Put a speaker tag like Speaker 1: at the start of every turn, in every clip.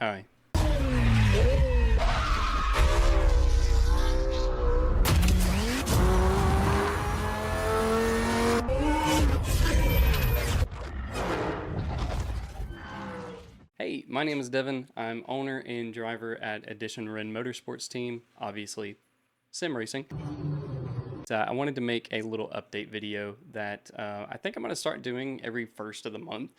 Speaker 1: All right. Hey, my name is Devin. I'm owner and driver at EditionRenn Motorsports Team, obviously sim racing. I wanted to make a little update video that I think I'm going to start doing every first of the month,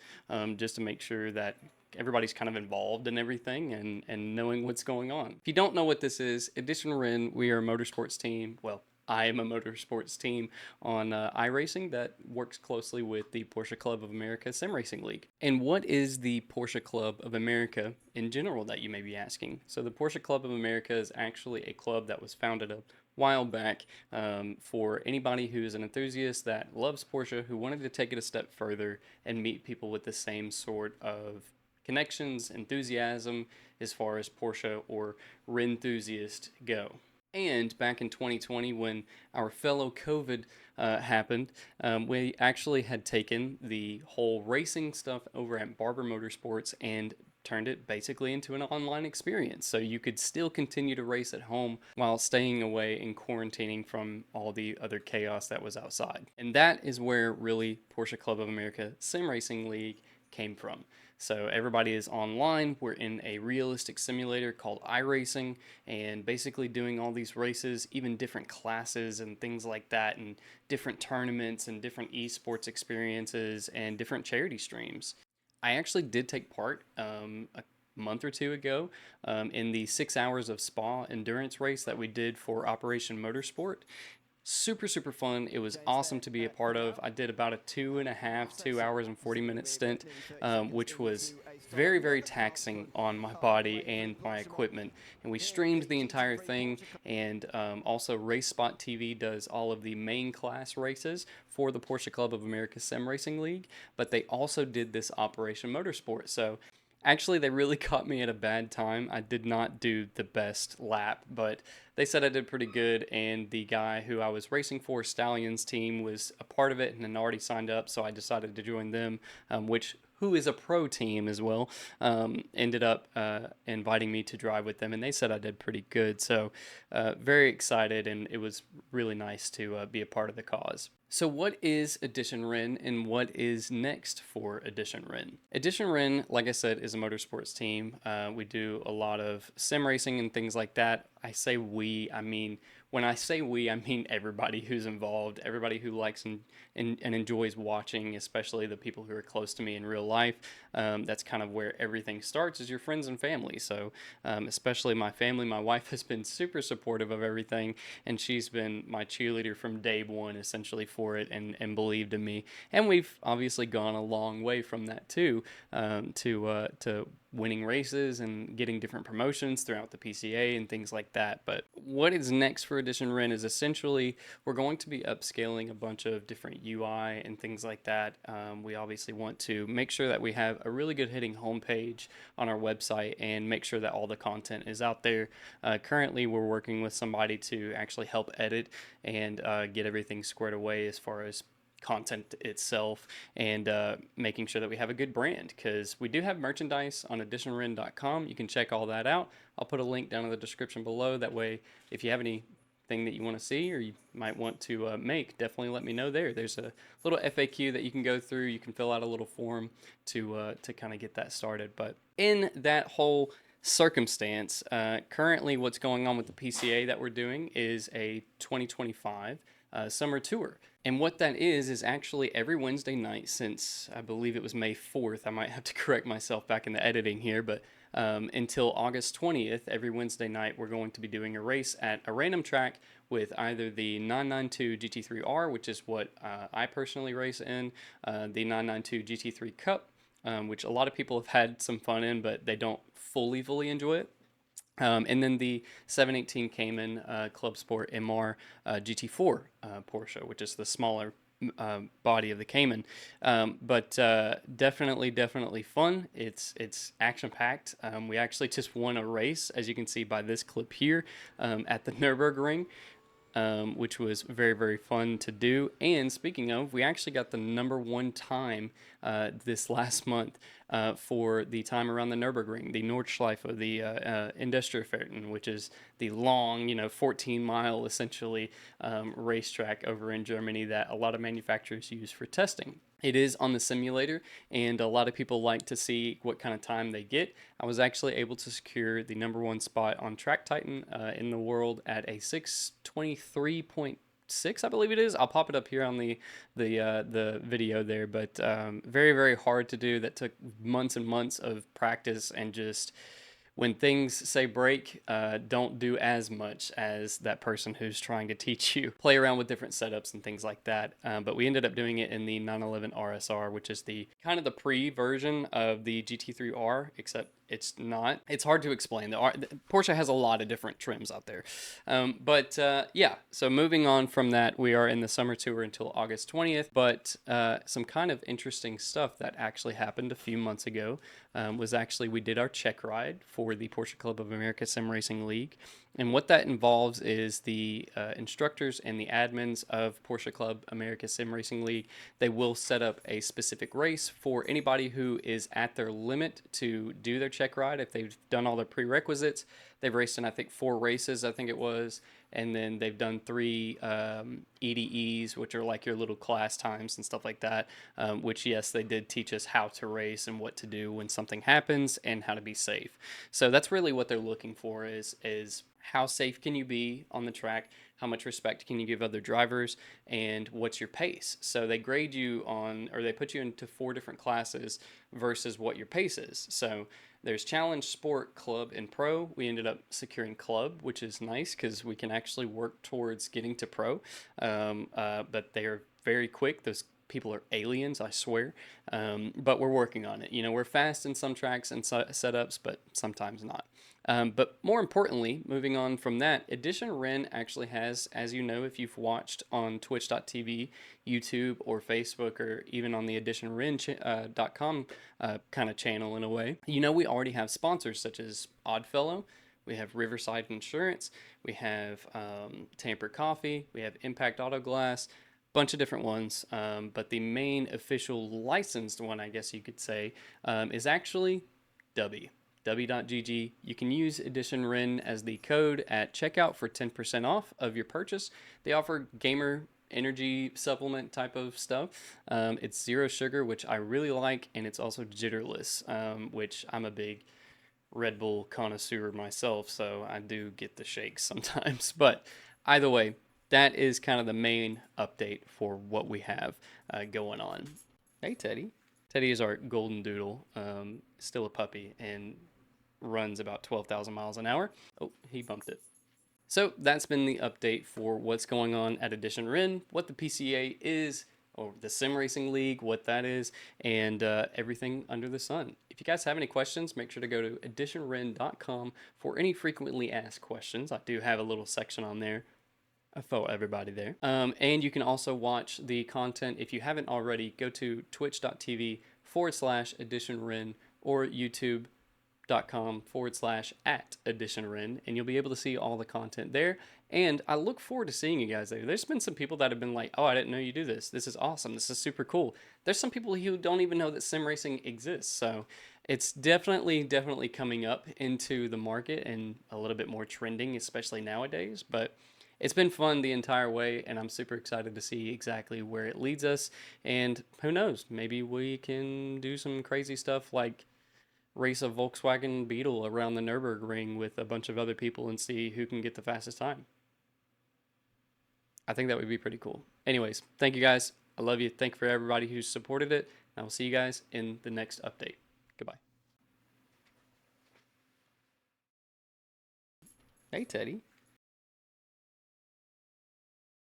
Speaker 1: just to make sure that everybody's kind of involved in everything and knowing what's going on. If you don't know what this is, EditionRenn, we are a motorsports team. Well, I am a motorsports team on iRacing that works closely with the Porsche Club of America Sim Racing League. And what is the Porsche Club of America in general, that you may be asking? So the Porsche Club of America is actually a club that was founded a while back for anybody who's an enthusiast that loves Porsche, who wanted to take it a step further and meet people with the same sort of connections, enthusiasm as far as Porsche or Renthusiast go. And back in 2020, when our fellow COVID happened, we actually had taken the whole racing stuff over at Barber Motorsports and turned it basically into an online experience. So you could still continue to race at home while staying away and quarantining from all the other chaos that was outside. And that is where really Porsche Club of America Sim Racing League came from. So everybody is online. We're in a realistic simulator called iRacing, and basically doing all these races, even different classes and things like that, and different tournaments and different esports experiences and different charity streams. I actually did take part a month or two ago in the 6 hours of Spa endurance race that we did for Operation Motorsport. Super fun. It was awesome to be a part of. I did about a 2 hours and 40-minute stint, which was very taxing on my body and my equipment. And we streamed the entire thing, and also Race Spot TV does all of the main class races for the Porsche Club of America Sim Racing League, but they also did this Operation Motorsport. So actually, they really caught me at a bad time. I did not do the best lap, but they said I did pretty good, and the guy who I was racing for, Stallion's team, was a part of it and had already signed up, so I decided to join them, who is a pro team as well, ended up inviting me to drive with them, and they said I did pretty good. So very excited, and it was really nice to be a part of the cause. So what is EditionRenn, and what is next for EditionRenn? EditionRenn, like I said, is a motorsports team. We do a lot of sim racing and things like that. I say we, I mean, when I say we, I mean everybody who's involved, everybody who likes and enjoys watching, especially the people who are close to me in real life. That's kind of where everything starts, is your friends and family. So especially my family, my wife has been super supportive of everything, and she's been my cheerleader from day one, essentially, for it, and believed in me. And we've obviously gone a long way from that too, to winning races and getting different promotions throughout the PCA and things like that. But what is next for EditionRenn is essentially we're going to be upscaling a bunch of different UI and things like that. We obviously want to make sure that we have a really good hitting homepage on our website and make sure that all the content is out there. Currently, we're working with somebody to actually help edit and get everything squared away as far as content itself, and making sure that we have a good brand, because we do have merchandise on editionrenn.com. You can check all that out. I'll put a link down in the description below. That way, if you have anything that you want to see or you might want to make, definitely let me know there. There's a little FAQ that you can go through. You can fill out a little form to kind of get that started. But in that whole circumstance, currently what's going on with the PCA that we're doing is a 2025 summer tour. And what that is actually every Wednesday night since I believe it was May 4th. I might have to correct myself back in the editing here, but until August 20th, every Wednesday night, we're going to be doing a race at a random track with either the 992 GT3R, which is what I personally race in, the 992 GT3 Cup, which a lot of people have had some fun in, but they don't fully enjoy it. And then the 718 Cayman Club Sport MR GT4 Porsche, which is the smaller body of the Cayman. But definitely fun. It's action-packed. We actually just won a race, as you can see by this clip here, at the Nürburgring. which was very, very fun to do. And speaking of, we actually got the #1 time this last month for the time around the Nürburgring, the Nordschleife of the Industrieferten, which is the long, 14-mile essentially racetrack over in Germany that a lot of manufacturers use for testing. It is on the simulator, and a lot of people like to see what kind of time they get. I was actually able to secure the #1 spot on Track Titan in the world at a 6:23.6, I believe it is. I'll pop it up here on the video there, but very, very hard to do. That took months and months of practice, and just when things say break, don't do as much as that person who's trying to teach you. Play around with different setups and things like that. But we ended up doing it in the 911 RSR, which is the kind of the pre-version of the GT3R, except it's not. It's hard to explain. Porsche has a lot of different trims out there. Yeah, so moving on from that, we are in the summer tour until August 20th. But some kind of interesting stuff that actually happened a few months ago was actually we did our check ride for the Porsche Club of America Sim Racing League. And what that involves is the instructors and the admins of Porsche Club America Sim Racing League. They will set up a specific race for anybody who is at their limit to do their check ride. If they've done all their prerequisites, they've raced in, I think, 4 races, I think it was. And then they've done 3 EDEs, which are like your little class times and stuff like that, which, yes, they did teach us how to race and what to do when something happens and how to be safe. So that's really what they're looking for is how safe can you be on the track, how much respect can you give other drivers, and what's your pace. So they grade you on, or they put you into 4 different classes versus what your pace is. So there's Challenge, Sport, Club, and Pro. We ended up securing Club, which is nice because we can actually work towards getting to Pro. But they are very quick. Those people are aliens, I swear. But we're working on it. We're fast in some tracks and setups, but sometimes not. But more importantly, moving on from that, EditionRenn actually has, as you know, if you've watched on twitch.tv, YouTube, or Facebook, or even on the EditionRenn.com kind of channel in a way, we already have sponsors such as Oddfellow, we have Riverside Insurance, we have Tamper Coffee, we have Impact Auto Glass, bunch of different ones, but the main official licensed one, I guess you could say, is actually W.GG. You can use EditionRenn as the code at checkout for 10% off of your purchase. They offer gamer energy supplement type of stuff. It's 0 sugar, which I really like, and it's also jitterless, which I'm a big Red Bull connoisseur myself, so I do get the shakes sometimes. But either way, that is kind of the main update for what we have going on. Hey, Teddy. Teddy is our golden doodle, still a puppy, and runs about 12,000 miles an hour. Oh, he bumped it. So that's been the update for what's going on at EditionRenn, what the PCA is, or the Sim Racing League, what that is, and everything under the sun. If you guys have any questions, make sure to go to EditionRenn.com for any frequently asked questions. I do have a little section on there. I throw everybody there. And you can also watch the content. If you haven't already, go to twitch.tv/EditionRenn or youtube.com/@EditionRenn, and you'll be able to see all the content there. And I look forward to seeing you guys there. There's been some people that have been like, oh, I didn't know you do this. This is awesome. This is super cool. There's some people who don't even know that sim racing exists. So it's definitely coming up into the market and a little bit more trending, especially nowadays. But it's been fun the entire way, and I'm super excited to see exactly where it leads us. And who knows, maybe we can do some crazy stuff like race a Volkswagen Beetle around the Nürburgring with a bunch of other people and see who can get the fastest time. I think that would be pretty cool. Anyways, thank you guys. I love you. Thank you for everybody who supported it. I will see you guys in the next update. Goodbye. Hey, Teddy.